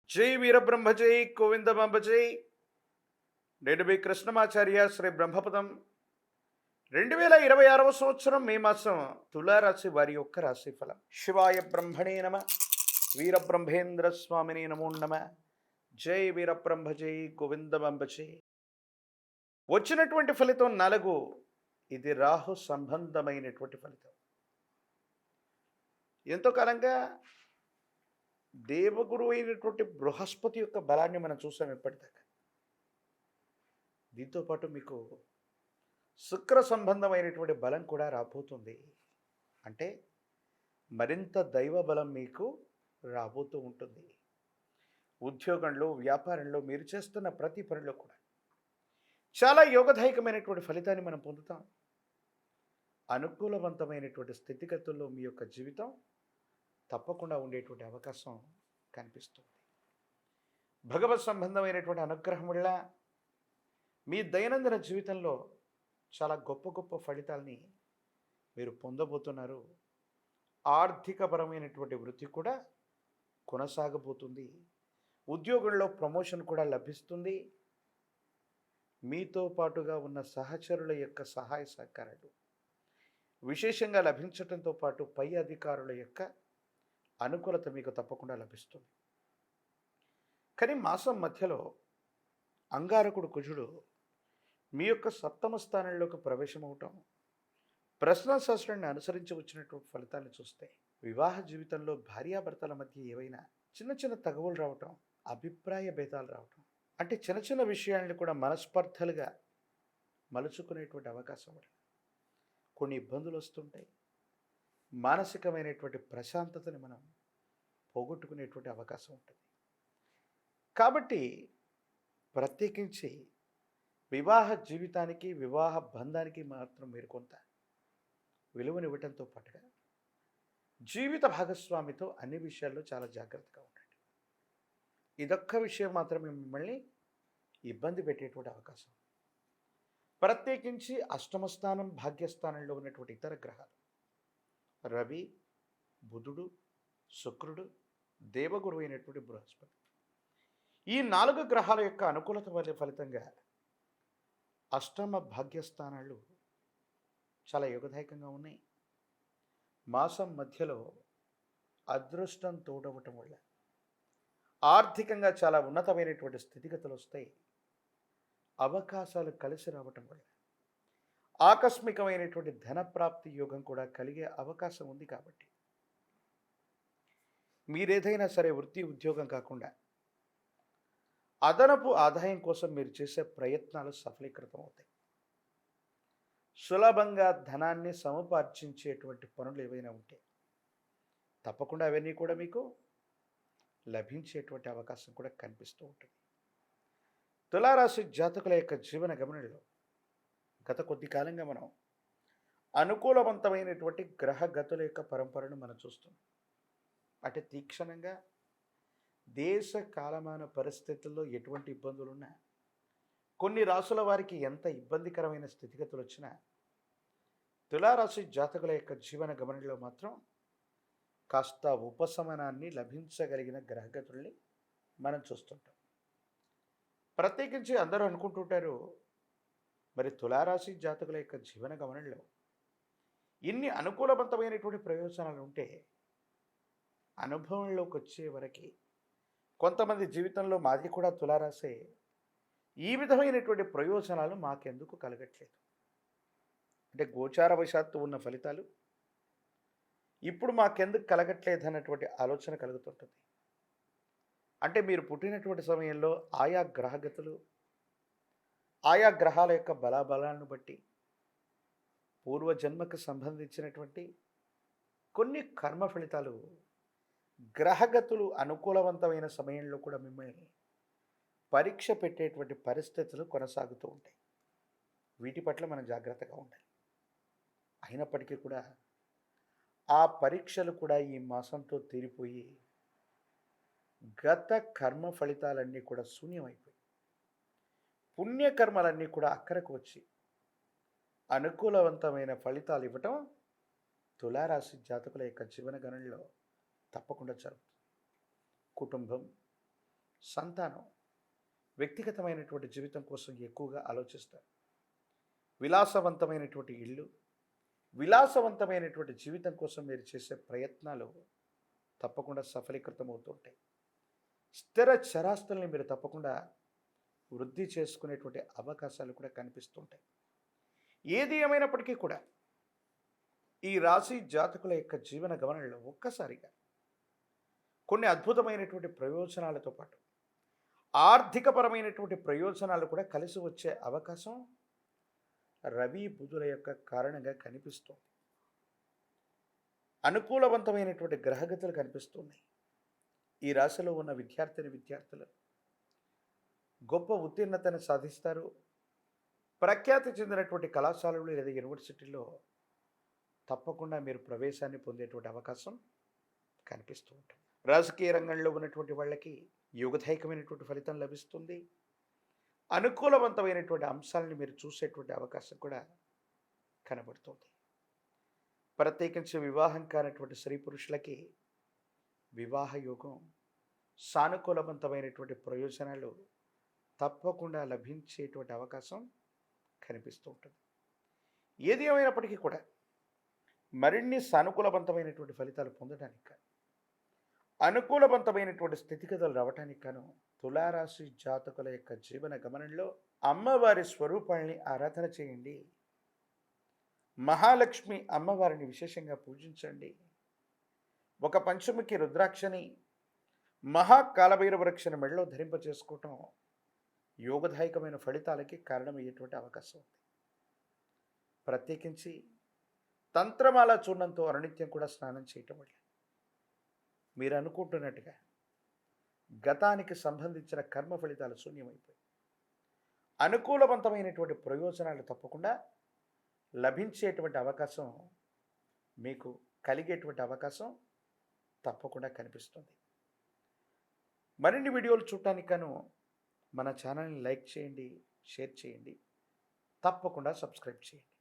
జై వీరబ్రహ్మ జై గోవిందమాంబ జై. నేను మీ కృష్ణమాచార్య శ్రీ బ్రహ్మపదం. 2026 సంవత్సరం మే మాసం తులారాశి వారి యొక్క రాశి ఫలం. శివాయ బ్రహ్మణే నమ. వీరబ్రహ్మేంద్ర స్వామిని నమో నమ. జై వీరబ్రహ్మ జై గోవిందమాంబ జై. వచ్చినటువంటి ఫలితం 4. ఇది రాహు సంబంధమైనటువంటి ఫలితం. ఎంతో కాలంగా దేవగురు అయినటువంటి బృహస్పతి యొక్క బలాన్ని మనం చూసాం ఇప్పటిదాకా. దీంతో పాటు మీకు శుక్ర సంబంధమైనటువంటి బలం కూడా రాబోతుంది. అంటే మరింత దైవ బలం మీకు రాబోతూ ఉంటుంది. ఉద్యోగంలో, వ్యాపారంలో మీరు చేస్తున్న ప్రతి పనిలో కూడా చాలా యోగదాయకమైనటువంటి ఫలితాన్ని మనం పొందుతాం. అనుకూలవంతమైనటువంటి స్థితిగతుల్లో మీ యొక్క జీవితం తప్పకుండా ఉండేటువంటి అవకాశం కనిపిస్తుంది. భగవత్ సంబంధమైనటువంటి అనుగ్రహం వల్ల మీ దైనందిన జీవితంలో చాలా గొప్ప గొప్ప ఫలితాల్ని మీరు పొందబోతున్నారు. ఆర్థికపరమైనటువంటి వృద్ధి కూడా కొనసాగబోతుంది. ఉద్యోగంలో ప్రమోషన్ కూడా లభిస్తుంది. మీతో పాటుగా ఉన్న సహచరుల యొక్క సహాయ సహకారాలు విశేషంగా లభించడంతో పాటు పై అధికారుల యొక్క అనుకూలత మీకు తప్పకుండా లభిస్తుంది. కానీ మాసం మధ్యలో అంగారకుడు కుజుడు మీ యొక్క సప్తమ స్థానంలోకి ప్రవేశమవటం ప్రశ్నాశాస్త్రాన్ని అనుసరించి వచ్చినటువంటి ఫలితాన్ని చూస్తే వివాహ జీవితంలో భార్యాభర్తల మధ్య ఏవైనా చిన్న చిన్న తగవులు రావటం, అభిప్రాయ భేదాలు రావటం, అంటే చిన్న చిన్న విషయాలను కూడా మనస్పర్ధలుగా మలుచుకునేటువంటి అవకాశం వల్ల కొన్ని ఇబ్బందులు వస్తుంటాయి. మానసికమైనటువంటి ప్రశాంతతని మనం పోగొట్టుకునేటువంటి అవకాశం ఉంటుంది. కాబట్టి ప్రత్యేకించి వివాహ జీవితానికి, వివాహ బంధానికి మాత్రం మీరు కొంత విలువనివ్వటంతో పాటుగా జీవిత భాగస్వామితో అన్ని విషయాల్లో చాలా జాగ్రత్తగా ఉండండి. ఇదొక్క విషయం మాత్రమే మిమ్మల్ని ఇబ్బంది పెట్టేటువంటి అవకాశం. ప్రత్యేకించి అష్టమ స్థానం, భాగ్యస్థానంలో ఉన్నటువంటి ఇతర గ్రహాలు రవి, బుధుడు, శుక్రుడు, దేవగురు అయినటువంటి బృహస్పతి, ఈ 4 గ్రహాల యొక్క అనుకూలత వల్ల ఫలితంగా అష్టమ భాగ్యస్థానాలు చాలా యోగదాయకంగా ఉన్నాయి. మాసం మధ్యలో అదృష్టం తోడవటం వల్ల ఆర్థికంగా చాలా ఉన్నతమైనటువంటి స్థితిగతులు వస్తాయి. అవకాశాలు కలిసి రావటం వల్ల ఆకస్మికమైనటువంటి ధనప్రాప్తి యోగం కూడా కలిగే అవకాశం ఉంది. కాబట్టి మీరేదైనా సరే వృత్తి, ఉద్యోగం కాకుండా అదనపు ఆదాయం కోసం మీరు చేసే ప్రయత్నాలు సఫలీకృతం అవుతాయి. సులభంగా ధనాన్ని సముపార్జించేటువంటి పనులు ఏవైనా ఉంటే తప్పకుండా అవన్నీ కూడా మీకు లభించేటువంటి అవకాశం కూడా కనిపిస్తూ ఉంటుంది. తులారాశి జాతకుల యొక్క జీవన గమనంలో గత కొద్ది కాలంగా మనం అనుకూలవంతమైనటువంటి గ్రహగతుల యొక్క పరంపరను మనం చూస్తున్నాం. అంటే తీక్షణంగా దేశ కాలమాన పరిస్థితుల్లో ఎటువంటి ఇబ్బందులున్నా, కొన్ని రాసుల వారికి ఎంత ఇబ్బందికరమైన స్థితిగతులు వచ్చినా తులారాశి జాతకుల యొక్క జీవన గమనంలో మాత్రం కాస్త ఉపశమనాన్ని లభించగలిగిన గ్రహగతుల్ని మనం చూస్తుంటాం. ప్రత్యేకించి అందరూ అనుకుంటుంటారు, మరి తులారాశి జాతకుల యొక్క జీవన గమనంలో ఇన్ని అనుకూలవంతమైనటువంటి ప్రయోజనాలు ఉంటే అనుభవంలోకి వచ్చే వరకు కొంతమంది జీవితంలో మాది కూడా తులారాశే, ఈ విధమైనటువంటి ప్రయోజనాలు మాకెందుకు కలగట్లేదు, అంటే గోచారవశాత్తు ఉన్న ఫలితాలు ఇప్పుడు మాకెందుకు కలగట్లేదు అన్నటువంటి ఆలోచన కలుగుతుంటుంది. అంటే మీరు పుట్టినటువంటి సమయంలో ఆయా గ్రహగతులు, ఆయా గ్రహాల యొక్క బలాబలాలను బట్టి పూర్వజన్మకు సంబంధించినటువంటి కొన్ని కర్మ ఫలితాలు గ్రహగతులు అనుకూలవంతమైన సమయంలో కూడా మిమ్మల్ని పరీక్ష పెట్టేటువంటి పరిస్థితులు కొనసాగుతూ ఉంటాయి. వీటి పట్ల మనం జాగ్రత్తగా ఉండాలి. అయినప్పటికీ కూడా ఆ పరీక్షలు కూడా ఈ మాసంతో తీరిపోయి గత కర్మ ఫలితాలన్నీ కూడా శూన్యమైపోయి పుణ్యకర్మలన్నీ కూడా అక్కరకు వచ్చి అనుకూలవంతమైన ఫలితాలు ఇవ్వటం తులారాశి జాతకుల యొక్క జీవన గణనలో తప్పకుండా జరుగుతుంది. కుటుంబం, సంతానం వ్యక్తిగతమైనటువంటి జీవితం కోసం ఎక్కువగా ఆలోచిస్తారు. విలాసవంతమైనటువంటి ఇల్లు, విలాసవంతమైనటువంటి జీవితం కోసం మీరు చేసే ప్రయత్నాలు తప్పకుండా సఫలీకృతం అవుతుంటాయి. స్థిర చరాస్తుల్ని మీరు తప్పకుండా వృద్ధి చేసుకునేటువంటి అవకాశాలు కూడా కనిపిస్తుంటాయి. ఏది ఏమైనప్పటికీ కూడా ఈ రాశి జాతకుల యొక్క జీవన గమనంలో ఒక్కసారిగా కొన్ని అద్భుతమైనటువంటి ప్రయోజనాలతో పాటు ఆర్థికపరమైనటువంటి ప్రయోజనాలు కూడా కలిసి వచ్చే అవకాశం రవి బుధుల యొక్క కారణంగా కనిపిస్తుంది. అనుకూలవంతమైనటువంటి గ్రహగతులు కనిపిస్తున్నాయి. ఈ రాశిలో ఉన్న విద్యార్థులు గొప్ప ఉత్తీర్ణతను సాధిస్తారు. ప్రఖ్యాతి చెందినటువంటి కళాశాలలు లేదా యూనివర్సిటీలో తప్పకుండా మీరు ప్రవేశాన్ని పొందేటువంటి అవకాశం కనిపిస్తూ ఉంటుంది. రాజకీయ రంగంలో ఉన్నటువంటి వాళ్ళకి యోగదాయకమైనటువంటి ఫలితం లభిస్తుంది. అనుకూలవంతమైనటువంటి అంశాలను మీరు చూసేటువంటి అవకాశం కూడా కనబడుతుంది. ప్రత్యేకించి వివాహం కానటువంటి స్త్రీ పురుషులకి వివాహ యోగం, సానుకూలవంతమైనటువంటి ప్రయోజనాలు తప్పకుండా లభించేటువంటి అవకాశం కనిపిస్తూ ఉంటుంది. ఏది ఏమైనప్పటికీ కూడా మరిన్ని సానుకూలవంతమైనటువంటి ఫలితాలు పొందడానికి, అనుకూలవంతమైనటువంటి స్థితిగతులు రావటానికి గాను తులారాశి జాతకుల యొక్క జీవన గమనంలో అమ్మవారి స్వరూపాన్ని ఆరాధన చేయండి. మహాలక్ష్మి అమ్మవారిని విశేషంగా పూజించండి. ఒక పంచముఖి రుద్రాక్షని, మహాకాలభైరవ వృక్షను మెడలో ధరింప చేసుకోవటం యోగదాయకమైన ఫలితాలకి కారణమయ్యేటువంటి అవకాశం ఉంది. ప్రత్యేకించి తంత్రమాల చూర్ణంతో అనునిత్యం కూడా స్నానం చేయటం వల్ల మీరు అనుకుంటున్నట్టుగా గతానికి సంబంధించిన కర్మ ఫలితాలు శూన్యమైపోయి అనుకూలవంతమైనటువంటి ప్రయోజనాలు తప్పకుండా లభించేటువంటి అవకాశం, మీకు కలిగేటువంటి అవకాశం తప్పకుండా కనిపిస్తుంది. మరిన్ని వీడియోలు చూడటానికి గాను మన ఛానల్ని లైక్ చేయండి, షేర్ చేయండి, తప్పకుండా సబ్స్క్రైబ్ చేయండి.